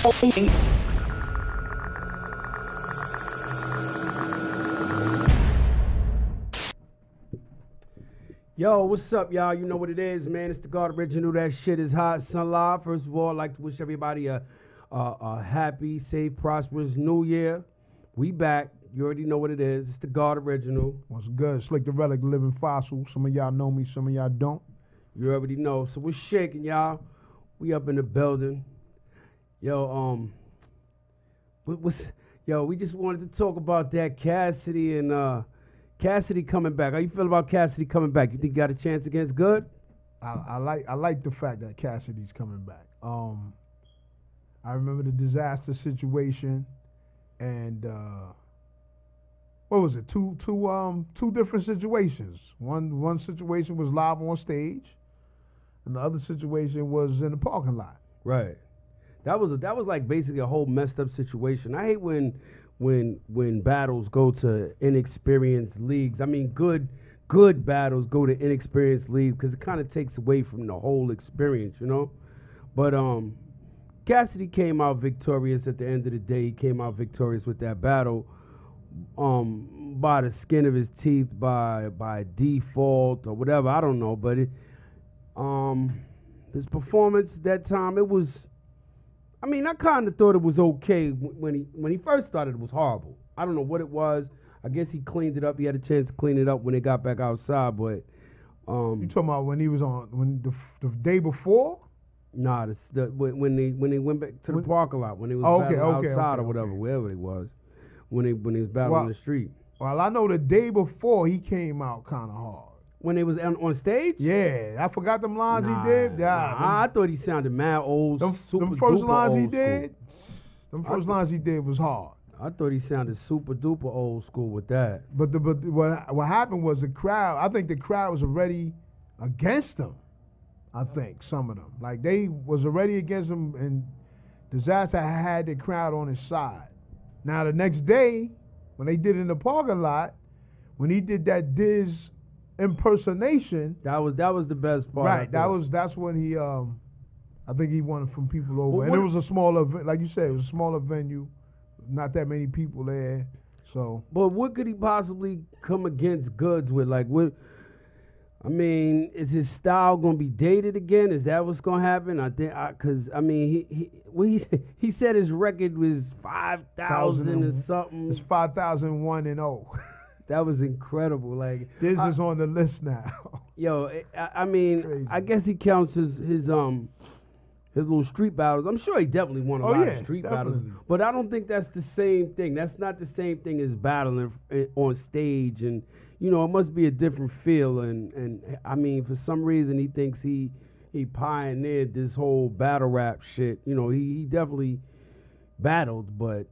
Yo, what's up, y'all? You know what it is, man. It's the GOODZ Original. That shit is hot. Son Live. First of all, I'd like to wish everybody a happy, safe, prosperous new year. We back. You already know what it is. It's the GOODZ Original. What's good? SLIK the Relic, living fossil. Some of y'all know me, some of y'all don't. You already know. So we're shaking, y'all. We up in the building. Yo, we just wanted to talk about that Cassidy and Cassidy coming back. How you feel about Cassidy coming back? You think you got a chance against Good? I like the fact that Cassidy's coming back. I remember the disaster situation, and what was it? Two different situations. One situation was live on stage, and the other situation was in the parking lot. Right. That was like basically a whole messed up situation. I hate when battles go to inexperienced leagues. I mean, good battles go to inexperienced leagues because it kind of takes away from the whole experience, you know. But Cassidy came out victorious at the end of the day. He came out victorious with that battle by the skin of his teeth, by default or whatever. I don't know, but his performance that time, it was. I mean, I kind of thought it was okay when he first started. It was horrible. I don't know what it was. I guess he cleaned it up. He had a chance to clean it up when they got back outside. But you talking about when he was when the day before? Nah, when they went back to the parking lot, when they was battling outside or whatever, wherever it was, when he was battling the street. Well, I know the day before he came out kind of hard. When they was on stage? Yeah, I forgot them lines he did. Yeah, I thought he sounded mad old. Them first lines he did. Them first lines he did was hard. I thought he sounded super duper old school with that. But what happened was the crowd. I think the crowd was already against him. I think some of them, like they was already against him, and Disaster had the crowd on his side. Now the next day, when they did it in the parking lot, when he did that Diz impersonation, that was the best part. Right, that's when he I think he won from people over, and it was a smaller, like you said, it was a smaller venue, not that many people there. So, but what could he possibly come against Goodz with? Like, what? I mean, is his style gonna be dated again? Is that what's gonna happen? I think, cause I mean, he said his record was 5,000 and something. It's 5,001 and 0. That was incredible. Like this is on the list now. Yo, I mean, I guess he counts his little street battles. I'm sure he definitely won a lot of street battles, but I don't think that's the same thing. That's not the same thing as battling on stage, and you know, it must be a different feel. And I mean, for some reason, he thinks he pioneered this whole battle rap shit. You know, he definitely battled, but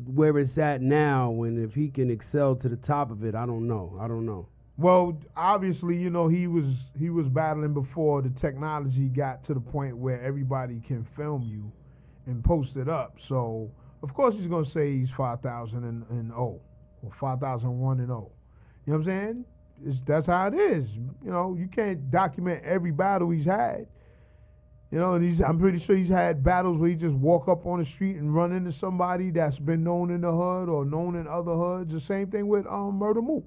where it's at now, and if he can excel to the top of it, I don't know. Well, obviously, you know, he was battling before the technology got to the point where everybody can film you and post it up. So, of course, he's going to say he's 5,000 and 0 or 5,001 and 0. You know what I'm saying? That's how it is. You know, you can't document every battle he's had. You know, and I'm pretty sure he's had battles where he just walk up on the street and run into somebody that's been known in the hood or known in other hoods. The same thing with Murder Mook.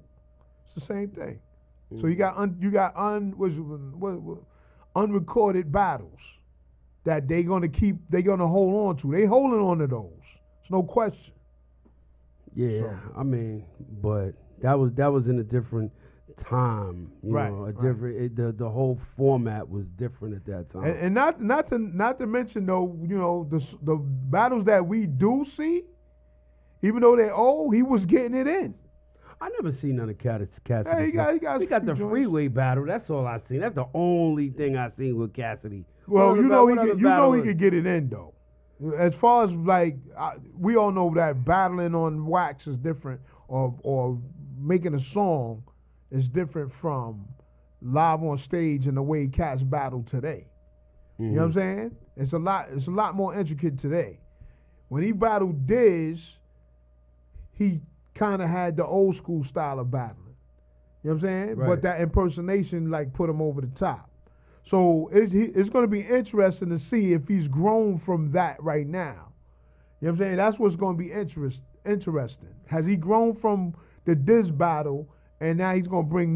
It's the same thing. Mm-hmm. So you got unrecorded battles that they gonna hold on to. They holding on to those. There's no question. Yeah, so. I mean, but that was in a different time, you know, a different. The whole format was different at that time. And not to mention though, you know, the battles that we do see, even though they're old, he was getting it in. I never seen none of Cassidy. Yeah, he got the freeway battle. That's all I seen. That's the only thing I seen with Cassidy. Well, he could get it in though. As far as like, we all know that battling on wax is different, or making a song is different from live on stage and the way cats battle today. Mm-hmm. You know what I'm saying? It's a lot more intricate today. When he battled Diz, he kind of had the old school style of battling. You know what I'm saying? Right. But that impersonation like put him over the top. So it's going to be interesting to see if he's grown from that right now. You know what I'm saying? That's what's going to be interesting. Has he grown from the diss battle, and now he's going to bring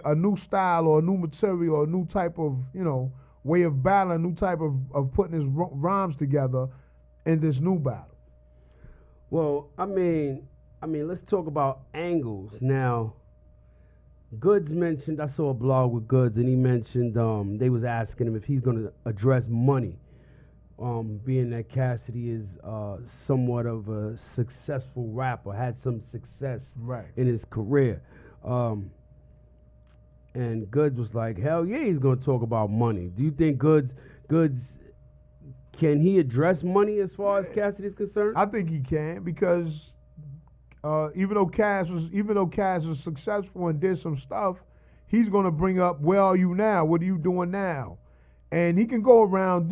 a new style or a new material or a new type of, way of battling, a new type of putting his rhymes together in this new battle? Well, I mean, let's talk about angles. Now, Goodz mentioned, I saw a blog with Goodz, and he mentioned they was asking him if he's going to address money. Being that Cassidy is somewhat of a successful rapper, had some success in his career. And Goodz was like, hell yeah, he's going to talk about money. Do you think Goodz, can he address money as far as Cassidy's concerned? I think he can, because even though Cass was successful and did some stuff, he's going to bring up, where are you now? What are you doing now? And he can go around,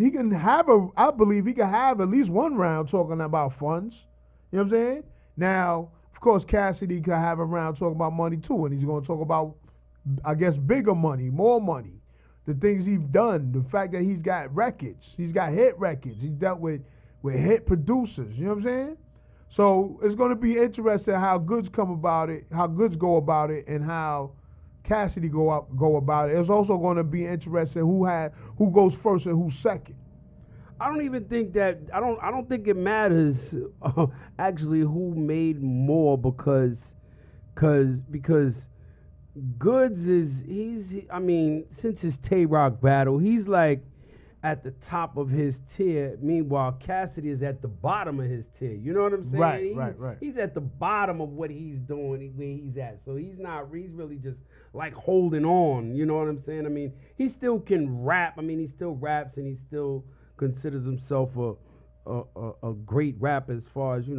I believe he can have at least one round talking about funds. You know what I'm saying? Now, of course, Cassidy could have a round talking about money too, and he's going to talk about, I guess, bigger money, more money, the things he's done, the fact that he's got records, he's got hit records, he's dealt with hit producers, you know what I'm saying? So it's going to be interesting how Goodz go about it, and how Cassidy go about it. It's also going to be interesting who goes first and who's second. I don't even think that I don't think it matters actually who made more, because Goodz since his Tay-Rock battle, he's like at the top of his tier. Meanwhile, Cassidy is at the bottom of his tier. You know what I'm saying? Right. He's at the bottom of what he's doing, where he's at. So he's really just like holding on. You know what I'm saying? I mean, he still can rap. I mean, he still raps, and he still considers himself a great rapper as far as,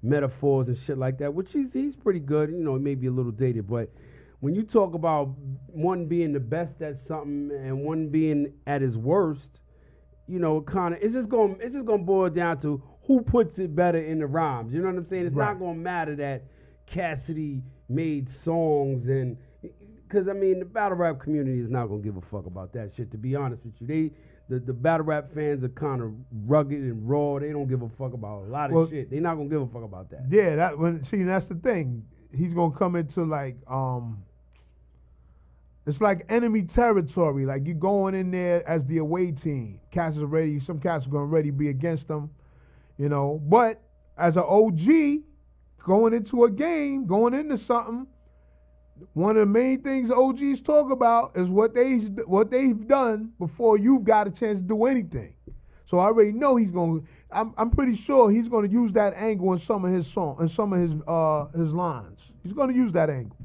metaphors and shit like that, which he's pretty good. Maybe a little dated, but when you talk about one being the best at something and one being at his worst, it's just gonna boil down to who puts it better in the rhymes. You know what I'm saying? It's not gonna matter that Cassidy made songs, and because the battle rap community is not gonna give a fuck about that shit. To be honest with you, the battle rap fans are kind of rugged and raw. They don't give a fuck about a lot of shit. They're not gonna give a fuck about that. Yeah, that's the thing. He's gonna come into like it's like enemy territory. Like, you going in there as the away team. Some cats are gonna already be against them, But as an OG, going into a game, going into something, one of the main things OGs talk about is what they've done before you've got a chance to do anything. So I already know I'm pretty sure he's gonna use that angle in some of his songs, in some of his lines. He's gonna use that angle.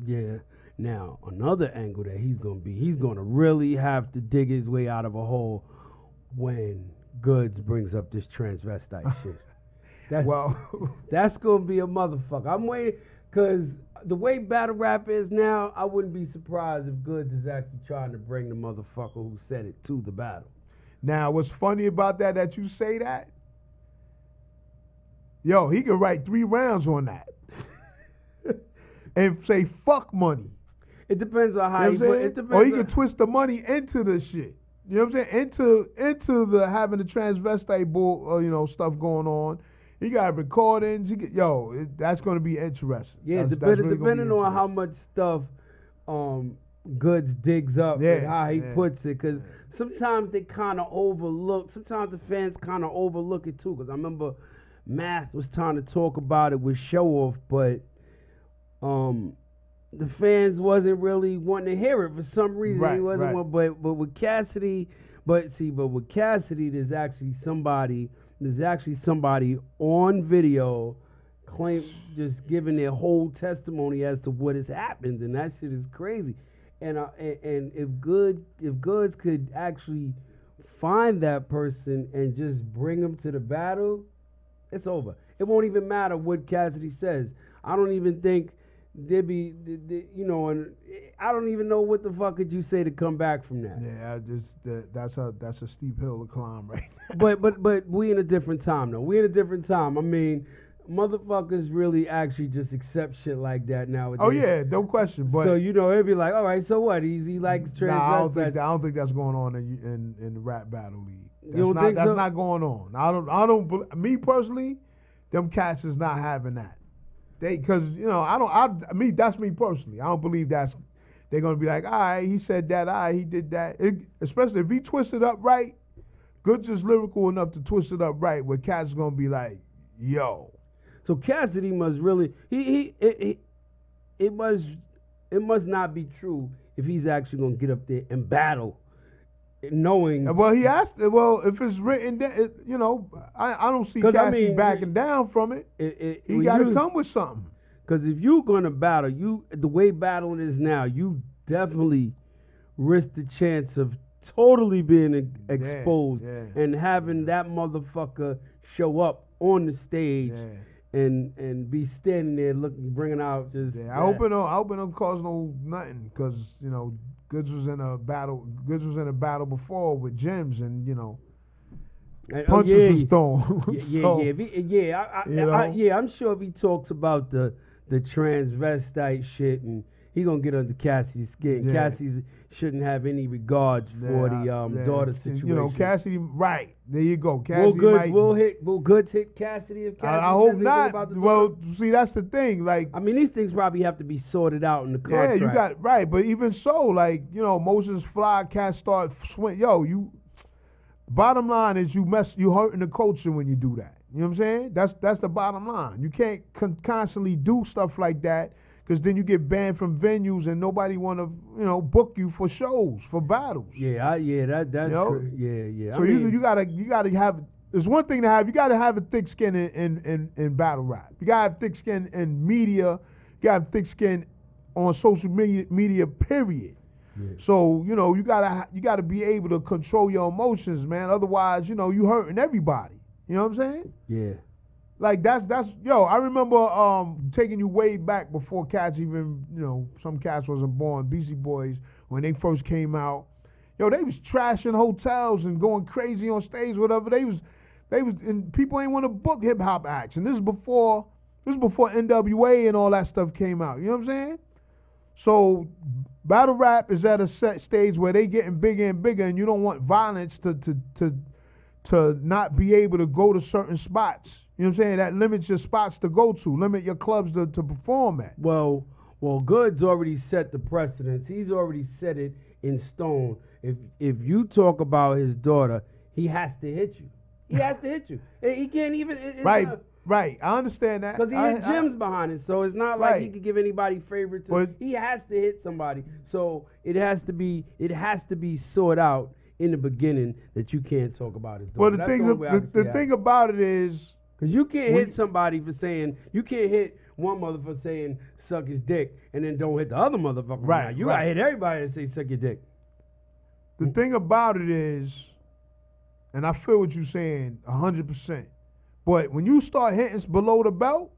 Yeah. Now, another angle that he's gonna really have to dig his way out of a hole when Goodz brings up this transvestite shit. That's gonna be a motherfucker. I'm waiting, because the way battle rap is now, I wouldn't be surprised if Goodz is actually trying to bring the motherfucker who said it to the battle. Now, what's funny about that you say that? Yo, he could write 3 rounds on that and say fuck money. It depends on how it depends. Or he can twist the money into the shit. You know what I'm saying? Into the having the transvestite bull, stuff going on. He got recordings. That's going to be interesting. Yeah, depending on how much stuff Goodz digs up and how he puts it, because sometimes they kind of overlook. Sometimes the fans kind of overlook it too. Because I remember Math was trying to talk about it with Show Off, but the fans wasn't really wanting to hear it for some reason. He wasn't. But with Cassidy, with Cassidy, there's actually somebody on video just giving their whole testimony as to what has happened, and that shit is crazy. And if Goodz could actually find that person and just bring him to the battle, it's over. It won't even matter what Cassidy says. I don't even think there'd be, and I don't even know what the fuck could you say to come back from that. Yeah, that's a steep hill to climb right now. But we in a different time though. We in a different time. I mean, motherfuckers really actually just accept shit like that nowadays. Oh yeah, no question. But so it'd be like, all right, so what? He likes transvestites. I don't think that's going on in the rap battle league. That's not going on. I don't. Me personally, them cats is not having that. Because that's me personally. I don't believe they're gonna be like, all right, he said that, all right, he did that. Especially if he twisted up right, Goodz is lyrical enough to twist it up right, where cats is gonna be like, yo. So Cassidy must really it must not be true if he's actually gonna get up there and battle, knowing. Well, he asked. Well, if it's written, I don't see Cassidy backing down from it. He got to come with something. Because if you're gonna battle, the way battling is now, you definitely risk the chance of totally being exposed and having that motherfucker show up on the stage. And be standing there looking, bringing out just. Yeah, I hope it don't cause nothing, because Goodz was in a battle. Goodz was in a battle before with Gems, and punches was thrown. I'm sure if he talks about the transvestite shit, and he gonna get under Cassidy's skin. Yeah. Cassidy shouldn't have any regards for the daughter situation. Cassidy, right. There you go. Cassidy will Goodz hit Cassidy if Cassidy I hope not. About the well, see, that's the thing. Like, I mean, these things probably have to be sorted out in the contract. Yeah, you got right, but even so, like, Moses Fly cats start swing. Bottom line is you hurting the culture when you do that. You know what I'm saying? That's the bottom line. You can't constantly do stuff like that, because then you get banned from venues and nobody want to, book you for shows, for battles. That's So you gotta have. There's one thing to have. You gotta have a thick skin in battle rap. You gotta have thick skin in media. You gotta have thick skin on social media. Period. Yeah. So you gotta be able to control your emotions, man. Otherwise, you hurting everybody. You know what I'm saying? Yeah. Like I remember taking you way back before cats even, some cats wasn't born. Beastie Boys, when they first came out, they was trashing hotels and going crazy on stage, whatever. They was, and people ain't want to book hip hop acts. And this is before NWA and all that stuff came out. You know what I'm saying? So battle rap is at a set stage where they getting bigger and bigger, and you don't want violence to not be able to go to certain spots. You know what I'm saying? That limits your spots to go to, limit your clubs to perform at. Well, Goodz already set the precedence. He's already set it in stone. If you talk about his daughter, he has to hit you. He has to hit you. He can't even. Right. I understand that. Because he had Gems behind it, so it's not like he could give anybody favorites. He has to hit somebody. So it has to be sorted out in the beginning that you can't talk about his daughter. Well, the thing about it is, because you can't hit somebody for saying, you can't hit one mother for saying suck his dick and then don't hit the other motherfucker. Right. You gotta hit everybody that say suck your dick. The thing about it is, and I feel what you're saying 100%, but when you start hitting below the belt,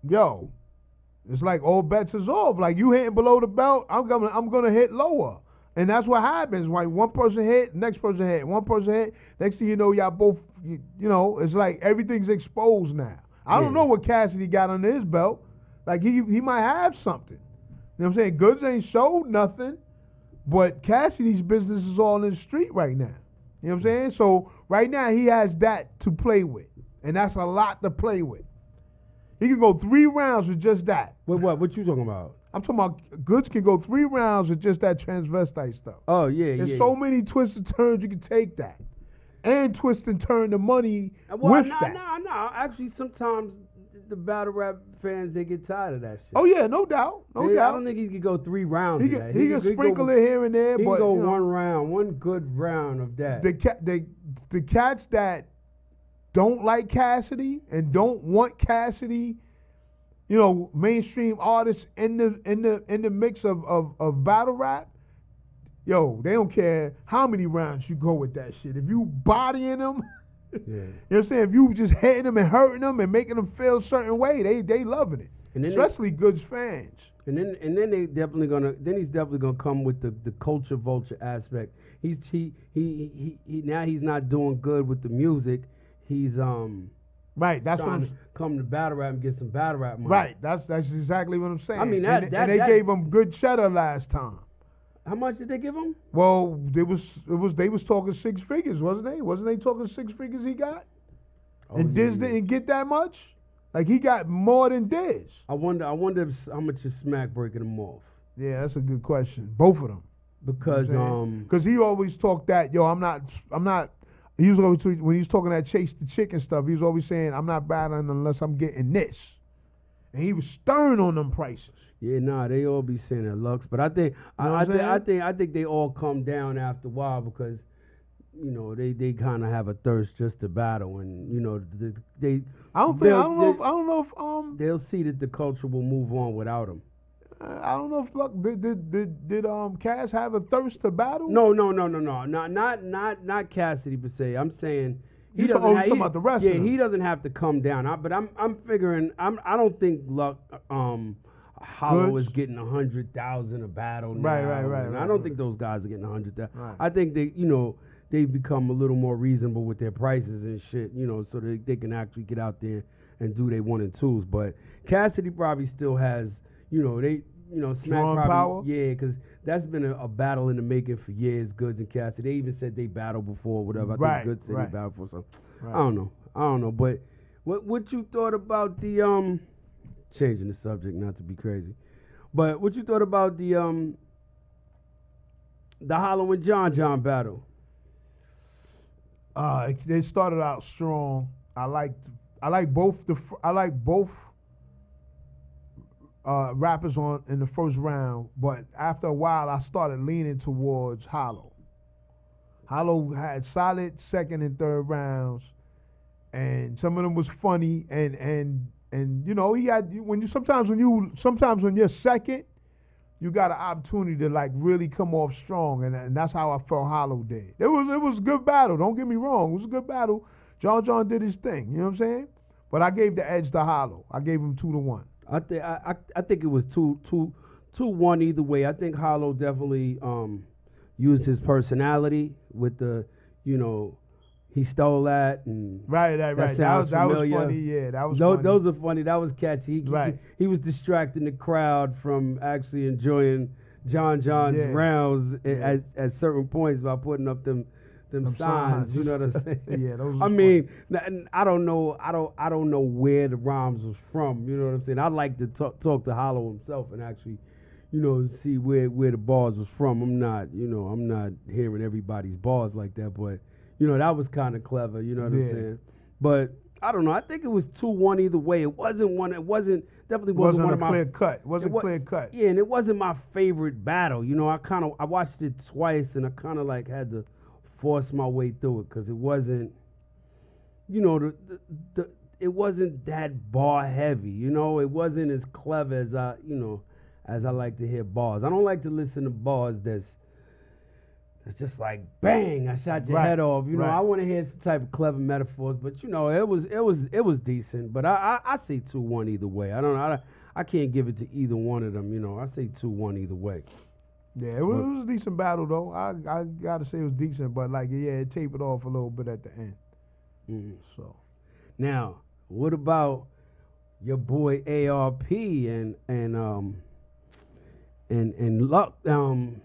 it's like all bets is off. Like, you hitting below the belt, I'm gonna hit lower. And that's what happens. Like, one person hit, next person hit, one person hit, next thing you know, y'all both, it's like everything's exposed now. I don't know what Cassidy got under his belt. Like, he might have something. You know what I'm saying? Goodz ain't showed nothing, but Cassidy's business is all in the street right now. You know what I'm saying? So right now he has that to play with, and that's a lot to play with. He can go 3 rounds with just that. What you talking about? I'm talking about Goodz can go 3 rounds with just that transvestite stuff. Oh, yeah, There's so many twists and turns you can take that. And twist and turn the money with that. No. Actually, sometimes the battle rap fans, they get tired of that shit. Oh, yeah, no doubt. I don't think he could go 3 rounds He can sprinkle it here and there. He can go 1 round, 1 good round of that. The cats that don't like Cassidy and don't want Cassidy, mainstream artists in the mix of battle rap, they don't care how many rounds you go with that shit. If you bodying them, you know what I'm saying? If you just hitting them and hurting them and making them feel a certain way, they loving it. And especially Goodz fans. And then he's definitely gonna come with the culture vulture aspect. Now he's not doing good with the music. He's right. That's trying what to come to battle rap and get some battle rap money. Right. That's exactly what I'm saying. I mean, they gave him good cheddar last time. How much did they give him? Well, they was talking 6 figures, wasn't they? Wasn't they talking 6 figures he got? Oh, and Diz didn't get that much? Like, he got more than Diz. I wonder how much is Smack breaking him off? Yeah, that's a good question. Both of them. Because he always talked that, yo, I'm not he was always, when he was talking that Chase the Chick and stuff, he was always saying, I'm not battling unless I'm getting this. And he was stern on them prices. Yeah, nah, they all be saying that Lux, but I think I think they all come down after a while because, you know, they kind of have a thirst just to battle, and you know I don't know if they'll see that the culture will move on without them. I don't know if did Cass have a thirst to battle? No, not Cassidy per se. I'm saying he doesn't. Talking about the rest of them. He doesn't have to come down. But I'm figuring. I don't think Hollow is getting 100,000 a battle now. Right. I don't think those guys are getting 100,000. Right. I think they become a little more reasonable with their prices and shit. You know, so they can actually get out there and do their 1 and 2s. But Cassidy probably still has. Smack strong probably, power? Yeah, because that's been a battle in the making for years, Goodz and Cassidy. They even said they battled before, whatever. I think Goodz said they battled before, so I don't know. But what you thought about the changing the subject, not to be crazy, but what you thought about the Hollow and John battle? They started out strong. I like both rappers in the first round, but after a while, I started leaning towards Hollow. Hollow had solid second and third rounds, and some of them was funny. And you know, he had sometimes when you're second, you got an opportunity to like really come off strong, and that's how I felt Hollow did. It was a good battle. Don't get me wrong, it was a good battle. John did his thing. You know what I'm saying? But I gave the edge to Hollow. I gave him 2-1. I think it was 2-1 either way. I think Hollow definitely used his personality with the, you know, he stole that and right. That was funny. Yeah, that was funny. Those are funny. That was catchy. He was distracting the crowd from actually enjoying John's rounds at certain points by putting up them signs. You know what I'm saying? Yeah, those. I mean, I don't know where the rhymes was from. You know what I'm saying? I'd like to talk to Hollow himself and actually, you know, see where the bars was from. I'm not hearing everybody's bars like that, but you know, that was kind of clever. You know what I'm saying? But I don't know. I think it was 2-1 either way. It wasn't one. It wasn't one of my clear cut. It wasn't clear cut. Yeah, and it wasn't my favorite battle. You know, I watched it twice, and I kind of like had to force my way through it because it wasn't, you know, it wasn't that bar heavy. You know, it wasn't as clever as I like to hear bars. I don't like to listen to bars that's just like bang, I shot your head off. You know, I want to hear some type of clever metaphors, but you know, it was decent. But I say 2-1 either way. I can't give it to either one of them. You know, I say 2-1 either way. Yeah, it was a decent battle though. I gotta say it was decent, but like it tapered off a little bit at the end. Mm-hmm. So now, what about your boy ARP and Luck and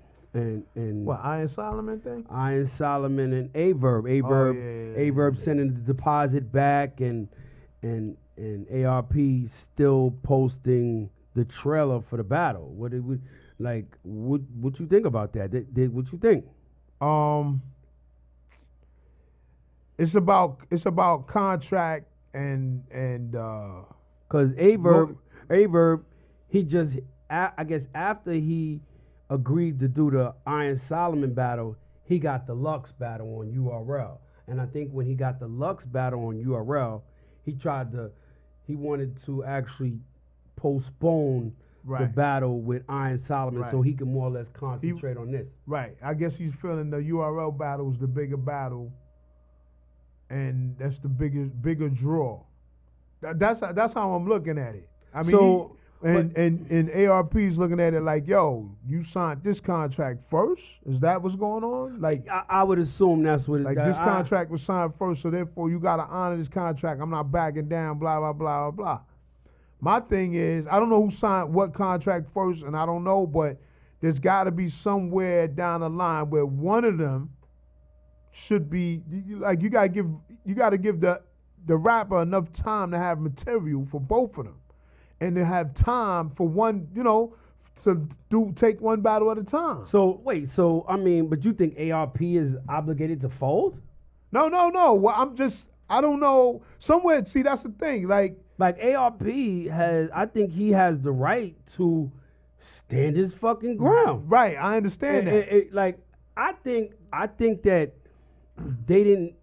what, Iron Solomon thing? Iron Solomon and Verb. Verb sending the deposit back and ARP still posting the trailer for the battle. What you think about that? What you think? It's about contract and because Verb he just I guess after he agreed to do the Iron Solomon battle, he got the Lux battle on URL, and I think when he got the Lux battle on URL, he wanted to actually postpone the battle with Iron Solomon so he can more or less concentrate on this. Right. I guess he's feeling the URL battle is the bigger battle, and that's the bigger draw. That's how I'm looking at it. I mean, and ARP's looking at it like, yo, you signed this contract first? Is that what's going on? Like, I would assume that's what. This contract was signed first, so therefore you got to honor this contract. I'm not backing down. Blah blah blah blah blah. My thing is, I don't know who signed what contract first, and I don't know, but there's got to be somewhere down the line where one of them should be like you got to give the rapper enough time to have material for both of them, and to have time for one, to take one battle at a time. So wait, but you think ARP is obligated to fold? No. Well, I don't know. Somewhere, see, that's the thing. Like ARP I think he has the right to stand his fucking ground. Right, I understand that. I think that they didn't.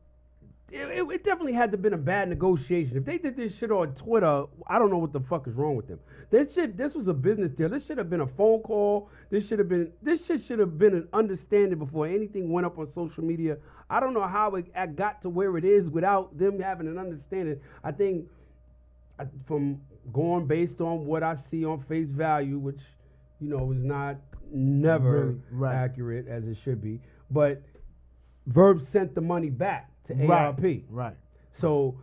It definitely had to been a bad negotiation. If they did this shit on Twitter, I don't know what the fuck is wrong with them. This was a business deal. This should have been a phone call. This shit should have been an understanding before anything went up on social media. I don't know how it got to where it is without them having an understanding. I think from going based on what I see on face value, which is never really accurate as it should be, but Verb sent the money back to ARP. Right. So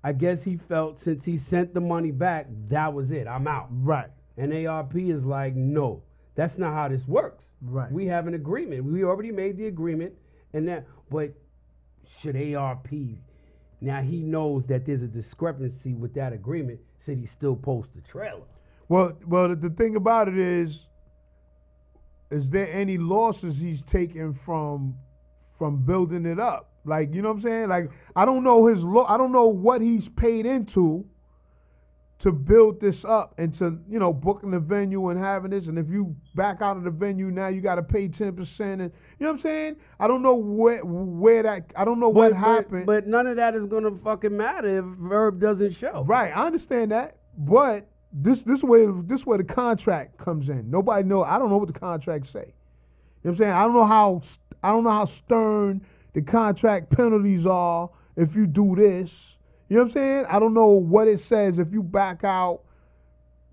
I guess he felt since he sent the money back, that was it. I'm out. Right. And ARP is like, no, that's not how this works. Right. We have an agreement. We already made the agreement, but should ARP, now he knows that there's a discrepancy with that agreement, should he still post the trailer? Well, the thing about it is there any losses he's taken from building it up? Like, you know what I'm saying? Like, I don't know I don't know what he's paid into to build this up and to, booking the venue and having this. And if you back out of the venue now, you got to pay 10%. And you know what I'm saying? I don't know where that, I don't know what happened. But none of that is going to fucking matter if Verb doesn't show. Right, I understand that. But this where the contract comes in. Nobody know. I don't know what the contract say. You know what I'm saying? I don't know how stern the contract penalties are if you do this. You know what I'm saying? I don't know what it says if you back out.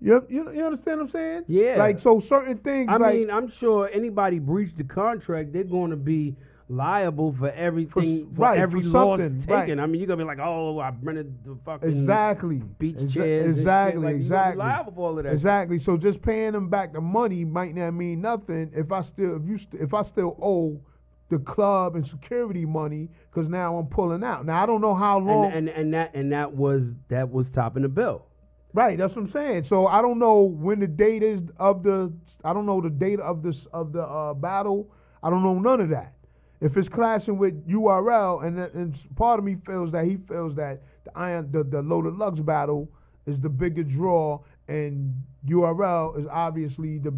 You understand what I'm saying? Yeah. Like, so certain things. I mean, I'm sure anybody breached the contract, they're going to be liable for everything, for every loss taken. Right. I mean, you're going to be like, oh, I rented the fucking beach chairs. Exactly. You're gonna be liable for all of that. Exactly. So just paying them back the money might not mean nothing if I still owe the club and security money, because now I'm pulling out. Now I don't know how long. And that was topping the bill. Right, that's what I'm saying. So I don't know when the date is of the. I don't know the date of the battle. I don't know none of that. If it's clashing with URL, and part of me feels that the Loaded Lux battle is the bigger draw, and URL is obviously the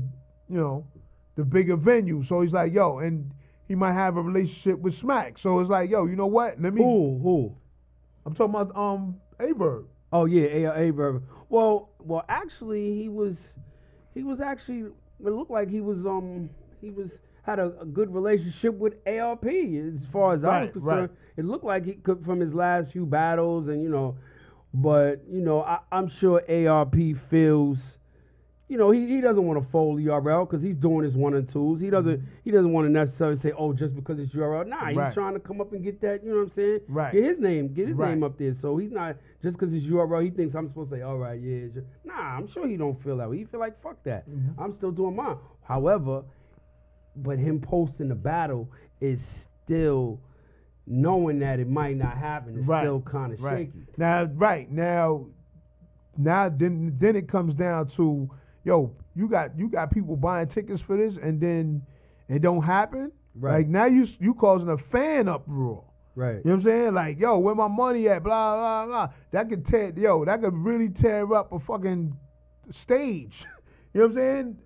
bigger venue. So he's like, yo, and he might have a relationship with Smack. So it's like, yo, you know what? Let me. Who? I'm talking about A-Verb. Oh yeah, A-Verb. Well, actually, he was actually. It looked like he had a good relationship with ARP as far as I was concerned. Right. It looked like he could from his last few battles, and but I'm sure ARP feels. He doesn't want to fold URL because he's doing his 1 and 2s. He doesn't want to necessarily say, oh, just because it's URL. Nah, he's trying to come up and get that, you know what I'm saying? Right. Get his name up there. So he's not, just because it's URL, he thinks I'm supposed to say, all right, yeah. Nah, I'm sure he don't feel that way. He feel like, fuck that. Mm-hmm. I'm still doing mine. However, but him posting the battle is still knowing that it might not happen. It's still kind of shaky. Now, then it comes down to, yo, you got people buying tickets for this, and then it don't happen. Right. Like now you causing a fan uproar. Right. You know what I'm saying? Like, yo, where my money at? Blah blah blah. That could really tear up a fucking stage. You know what I'm saying?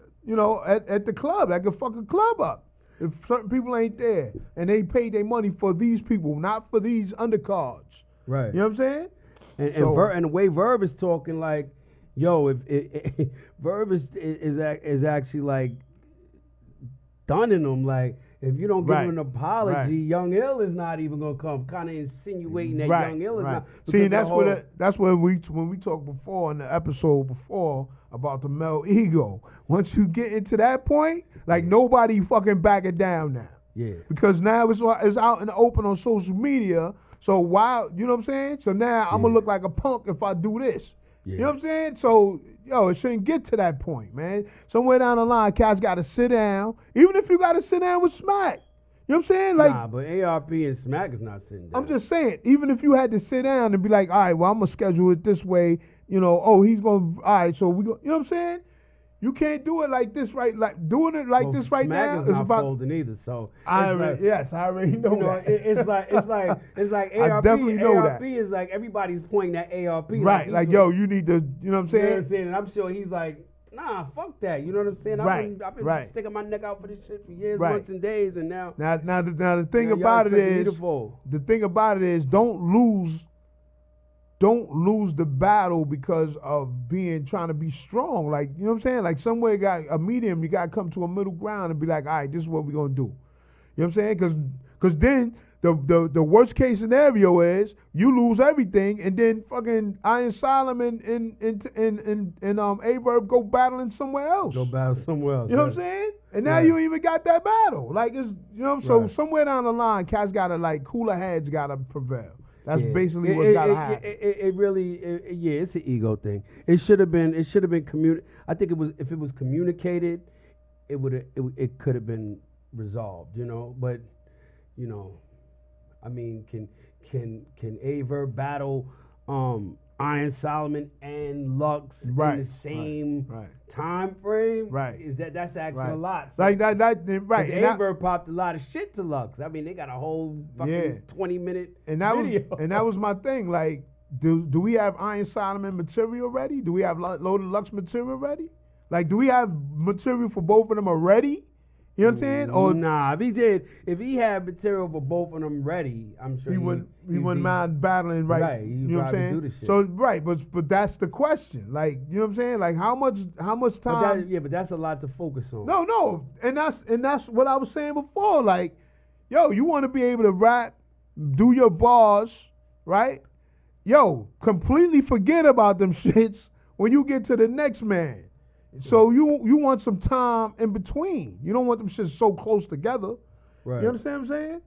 At the club, that could fuck a club up if certain people ain't there and they paid their money for these people, not for these undercards. Right. You know what I'm saying? And the way Verb is talking, like, yo, if Verb is actually like dunning them, like if you don't give him an apology, Young Ill is not even gonna come. Kind of insinuating that Young Ill is not. See, that's when we talked before in the episode before about the male ego. Once you get into that point, like nobody fucking back it down now. Yeah. Because now it's out in the open on social media. So why, you know what I'm saying? So now I'm gonna look like a punk if I do this. You know what I'm saying? So, yo, it shouldn't get to that point, man. Somewhere down the line, cats got to sit down. Even if you got to sit down with Smack. You know what I'm saying? Like, nah, but ARP and Smack is not sitting down. I'm just saying, even if you had to sit down and be like, all right, well, I'm going to schedule it this way. You know, oh, he's going to, all right, so we go. You know what I'm saying? You can't do it like this, right? Like doing it like this right Smack now is is not about folding either. So I already know that. It's like ARP. I definitely know ARP that. is like everybody's pointing at ARP. Right, like yo, you need to. You know what I'm saying? You know what I'm saying? And I'm sure he's like, nah, fuck that. You know what I'm saying? I've been sticking my neck out for this shit for years, months, and days, and now. Now the thing about it is, don't lose the battle because of trying to be strong. Like, you know what I'm saying? Like somewhere got a medium, you got to come to a middle ground and be like, all right, this is what we're going to do. You know what I'm saying? Because then the worst case scenario is you lose everything and then fucking Iron Solomon and A-Verb go battling somewhere else. Go battle somewhere else. You know what I'm saying? And now you ain't even got that battle. Like, it's, you know, so somewhere down the line, cats got to, like, cooler heads got to prevail. That's basically what's got to happen. It really, it's an ego thing. It should have been I think if it was communicated, it could have been resolved, you know. But, you know, I mean, can A-Verb battle Iron Solomon and Lux in the same time frame? Right. That's asking a lot. Like that right. A-Verb popped a lot of shit to Lux. I mean, they got a whole fucking 20-minute video. That was my thing. Like, do we have Iron Solomon material ready? Do we have Loaded Lux material ready? Like, do we have material for both of them already? You know what I'm saying? Or nah, if he had material for both of them ready, I'm sure he wouldn't mind battling, right? Right, you know what I'm saying? Do the shit. So but that's the question. Like, you know what I'm saying? Like how much time? But that's a lot to focus on. No, and that's what I was saying before. Like, yo, you want to be able to rap, do your bars, right? Yo, completely forget about them shits when you get to the next man. So you want some time in between. You don't want them shit so close together. Right. You understand what I'm saying?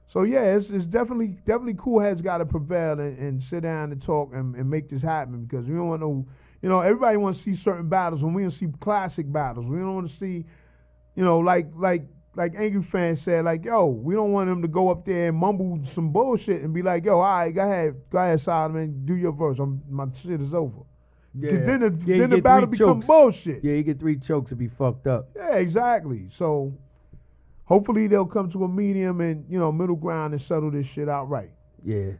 So yeah, it's definitely cool heads got to prevail and sit down and talk and make this happen, because we don't want no, you know, everybody wants to see certain battles and we want to see classic battles. We don't want to see, you know, like Angry Fan said, like, yo, we don't want them to go up there and mumble some bullshit and be like, yo, all right, go ahead, Solomon, do your verse. My shit is over. Yeah. Then the battle becomes bullshit. Yeah, you get 3 chokes to be fucked up. Yeah, exactly. So hopefully they'll come to a medium and, you know, middle ground and settle this shit out right. Yeah,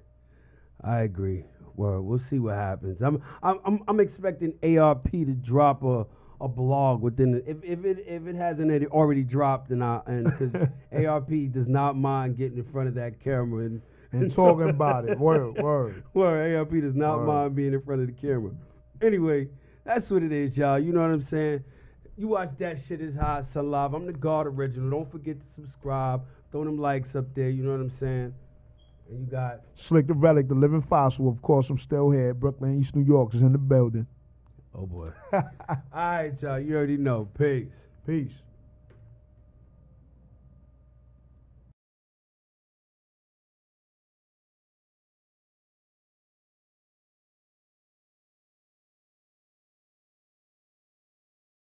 I agree. Well, we'll see what happens. I'm expecting ARP to drop a blog within if it hasn't already dropped, and because ARP does not mind getting in front of that camera and talking about it. Word. ARP does not mind being in front of the camera. Anyway, that's what it is, y'all. You know what I'm saying? You watch That Shit Is Hot, Son Live. I'm the God Original. Don't forget to subscribe. Throw them likes up there. You know what I'm saying? And you got SLIK the Relic, the living fossil. Of course, I'm still here. Brooklyn, East New York is in the building. Oh, boy. All right, y'all. You already know. Peace. Peace.